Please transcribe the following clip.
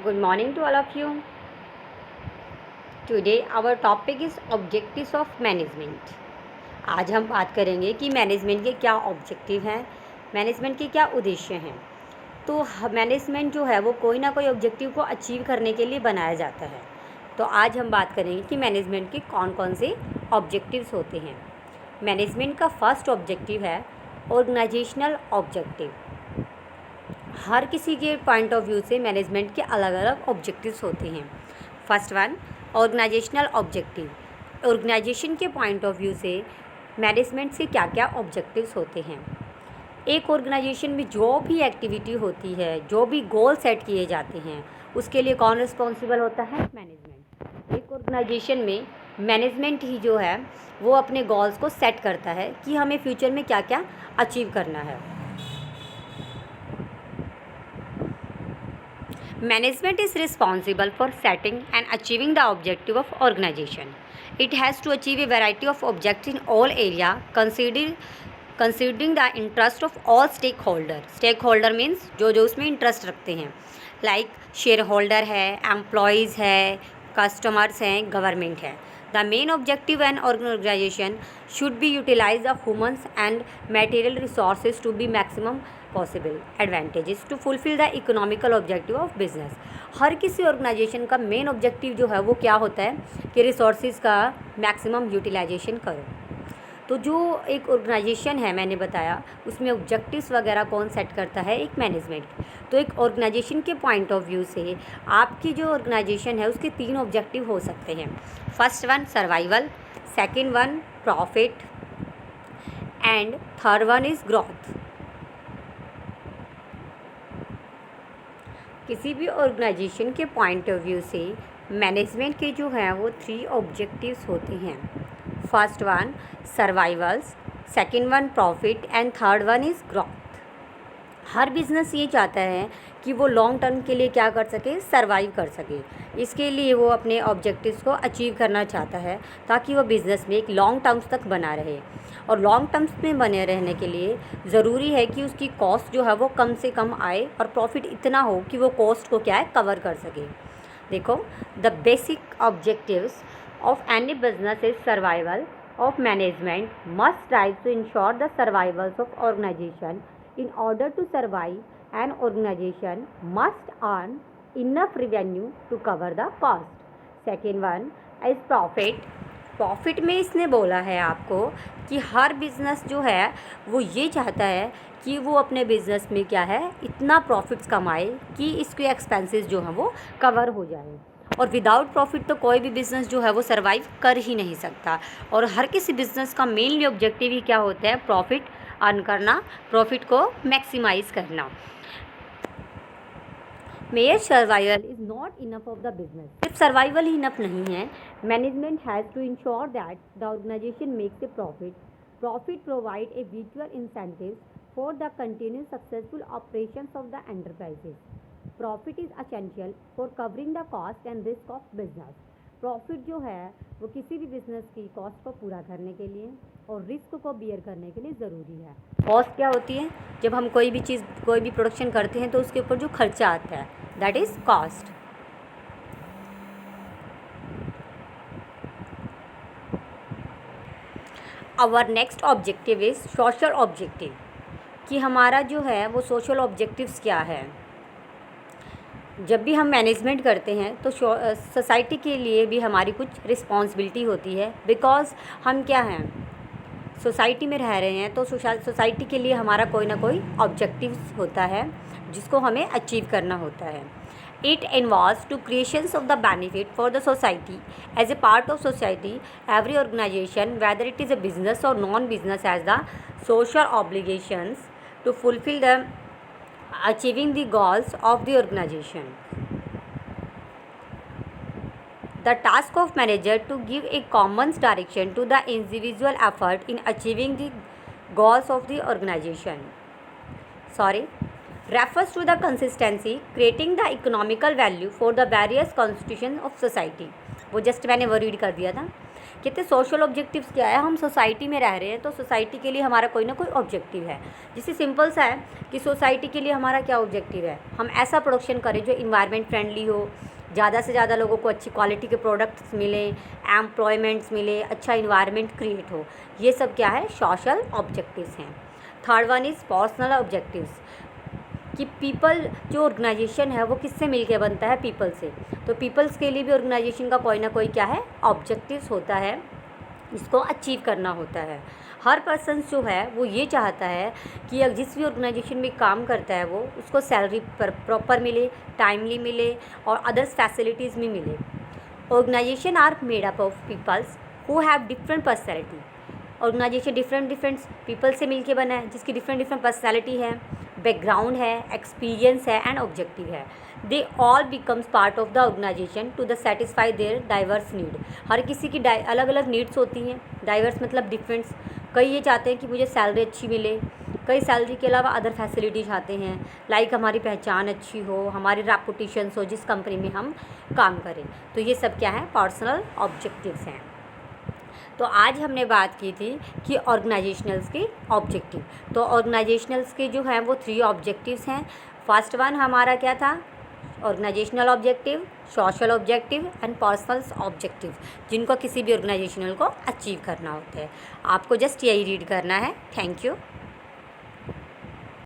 Good morning to all of you. Today our topic is objectives of management. आज हम बात करेंगे कि मैनेजमेंट के क्या ऑब्जेक्टिव हैं, मैनेजमेंट के क्या उद्देश्य हैं। तो मैनेजमेंट जो है वो कोई ना कोई ऑब्जेक्टिव को अचीव करने के लिए बनाया जाता है। तो आज हम बात करेंगे कि मैनेजमेंट के कौन कौन से ऑब्जेक्टिव्स होते हैं। मैनेजमेंट का फर्स्ट ऑब्जेक्टिव है ऑर्गेनाइजेशनल ऑब्जेक्टिव। हर किसी के पॉइंट ऑफ व्यू से मैनेजमेंट के अलग अलग ऑब्जेक्टिव्स होते हैं। First one organisational objective. Organisation के पॉइंट ऑफ व्यू से मैनेजमेंट से क्या क्या ऑब्जेक्टिव्स होते हैं। एक ऑर्गेनाइजेशन में जो भी एक्टिविटी होती है, जो भी गोल सेट किए जाते हैं, उसके लिए कौन रिस्पॉन्सिबल होता है? मैनेजमेंट। एक ऑर्गेनाइजेशन में मैनेजमेंट ही जो है वो अपने गोल्स को सेट करता है कि हमें फ्यूचर में क्या क्या अचीव करना है। Management is responsible for setting and achieving the objective of organization. It has to achieve a variety of objectives in all areas, considering the interest of all stakeholders. Stakeholder means जो उसमें interest रखते हैं, like shareholder है, employees है, customers हैं, government है. The main objective an organization should be utilize the humans and material resources to be maximum possible advantages to fulfil the economical objective of business. हर किसी organization का main objective जो है वो क्या होता है कि रिसोर्सेज का मैक्सिमम यूटिलाइजेशन करो। तो जो एक ऑर्गेनाइजेशन है, मैंने बताया उसमें ऑब्जेक्टिव्स वगैरह कौन सेट करता है? एक मैनेजमेंट। तो एक ऑर्गेनाइजेशन के पॉइंट ऑफ व्यू से आपकी जो ऑर्गेनाइजेशन है उसके 3 ऑब्जेक्टिव हो सकते हैं। First one survival, second one profit and third one is growth. किसी भी ऑर्गेनाइजेशन के पॉइंट ऑफ व्यू से मैनेजमेंट के जो हैं वो 3 ऑब्जेक्टिव्स होते हैं। First one survivals, second one profit and third one is growth. Her business ये चाहता है कि वो लॉन्ग टर्म के लिए क्या कर सके? सर्वाइव कर सके। इसके लिए वो अपने ऑब्जेक्टिव्स को अचीव करना चाहता है ताकि वो बिज़नेस में एक लॉन्ग टर्म्स तक बना रहे। और लॉन्ग टर्म्स में बने रहने के लिए ज़रूरी है कि उसकी कॉस्ट जो है वो कम से कम आए और प्रॉफिट इतना हो कि वो कॉस्ट को क्या है कवर कर सके। देखो, the basic objectives of any business is survival of management must try to ensure the survivals of organisation. In order to survive, an organization must earn enough revenue to cover the cost. Second one is profit. Profit में इसने बोला है आपको कि हर business जो है वो ये चाहता है कि वो अपने बिज़नेस में क्या है इतना प्रॉफिट्स कमाए कि इसके एक्सपेंसेस जो हैं वो कवर हो जाए। और विदाउट प्रॉफिट तो कोई भी बिज़नेस जो है वो सर्वाइव कर ही नहीं सकता। और हर किसी बिज़नेस का मेनली ऑब्जेक्टिव ही क्या होता है? प्रॉफिट अर्न करना, प्रॉफिट को मैक्सिमाइज़ करना। Mayor survival is not enough of the business. सिर्फ सर्वाइवल ही इनफ नहीं है, management has to ensure that the organisation makes a profit. Profit provide a visual incentive for the continuous successful operations of the enterprises. Profit is essential for covering the cost and risk of business. Profit जो है वो किसी भी business की cost को पूरा करने के लिए और रिस्क को बियर करने के लिए ज़रूरी है। कॉस्ट क्या होती है? जब हम कोई भी चीज़, कोई भी प्रोडक्शन करते हैं तो उसके ऊपर जो खर्चा आता है, that is cost. Our next objective is social objective. कि हमारा जो है वो सोशल ऑब्जेक्टिव्स क्या है। जब भी हम मैनेजमेंट करते हैं तो सोसाइटी के लिए भी हमारी कुछ रिस्पॉन्सिबिलिटी होती है। बिकॉज़ हम क्या हैं, सोसाइटी में रह रहे हैं, तो सोसाइटी के लिए हमारा कोई ना कोई ऑब्जेक्टिव्स होता है जिसको हमें अचीव करना होता है। It involves to creations of the benefit for the society as a part of society. Every organization whether it is a business or non business has the social obligations to fulfill the achieving the goals of the organization. The task of manager to give a common direction to the individual effort in achieving the goals of the organization. Refers to the consistency creating the economical value for the various constitutions of society. वो just मैंने वो read कर दिया था। कहते social objectives क्या है, हम सोसाइटी में रह रहे हैं तो सोसाइटी के लिए हमारा कोई ना कोई ऑब्जेक्टिव है। जैसे सिंपल सा है कि सोसाइटी के लिए हमारा क्या ऑब्जेक्टिव है, हम ऐसा प्रोडक्शन करें जो इन्वायरमेंट फ्रेंडली हो, ज़्यादा से ज़्यादा लोगों को अच्छी क्वालिटी के प्रोडक्ट्स मिले, एम्प्लॉयमेंट्स मिले, अच्छा इन्वायरमेंट क्रिएट हो। ये सब क्या है, सोशल ऑब्जेक्टिव्स हैं। Third one is personal objectives, कि पीपल जो ऑर्गेनाइजेशन है वो किससे मिलके बनता है, पीपल से। तो पीपल्स के लिए भी ऑर्गेनाइजेशन का कोई ना कोई क्या है, ऑब्जेक्टिव्स होता है, इसको अचीव करना होता है। हर पर्सन जो है वो ये चाहता है कि जिस भी ऑर्गेनाइजेशन में काम करता है वो उसको सैलरी पर प्रॉपर मिले, टाइमली मिले और अदर्स फैसिलिटीज़ भी मिले। Organization are made up of peoples who have different personality. Organization different people से मिलके बना है जिसकी डिफरेंट पर्सनैलिटी है, बैकग्राउंड है, एक्सपीरियंस है एंड ऑब्जेक्टिव है। They all becomes part of the organization to the satisfy their diverse need. हर किसी की अलग अलग नीड्स होती हैं। डाइवर्स मतलब डिफरेंट्स। कई ये चाहते हैं कि मुझे सैलरी अच्छी मिले, कई सैलरी के अलावा अदर फैसिलिटी चाहते हैं, लाइक हमारी पहचान अच्छी हो, हमारी रेपुटेशंस हो जिस कंपनी में हम काम करें। तो ये सब क्या है, पर्सनल ऑब्जेक्टिव्स हैं। तो आज हमने बात की थी कि ऑर्गेनाइजेशनल्स के ऑब्जेक्टिव। तो ऑर्गेनाइजेशनल्स के जो हैं वो 3 ऑब्जेक्टिव्स हैं। फर्स्ट वन हमारा क्या था, organisational objective, social objective and personal objective, जिनको किसी भी ऑर्गेनाइजेशनल को अचीव करना होता है। आपको जस्ट यही रीड करना है। Thank you.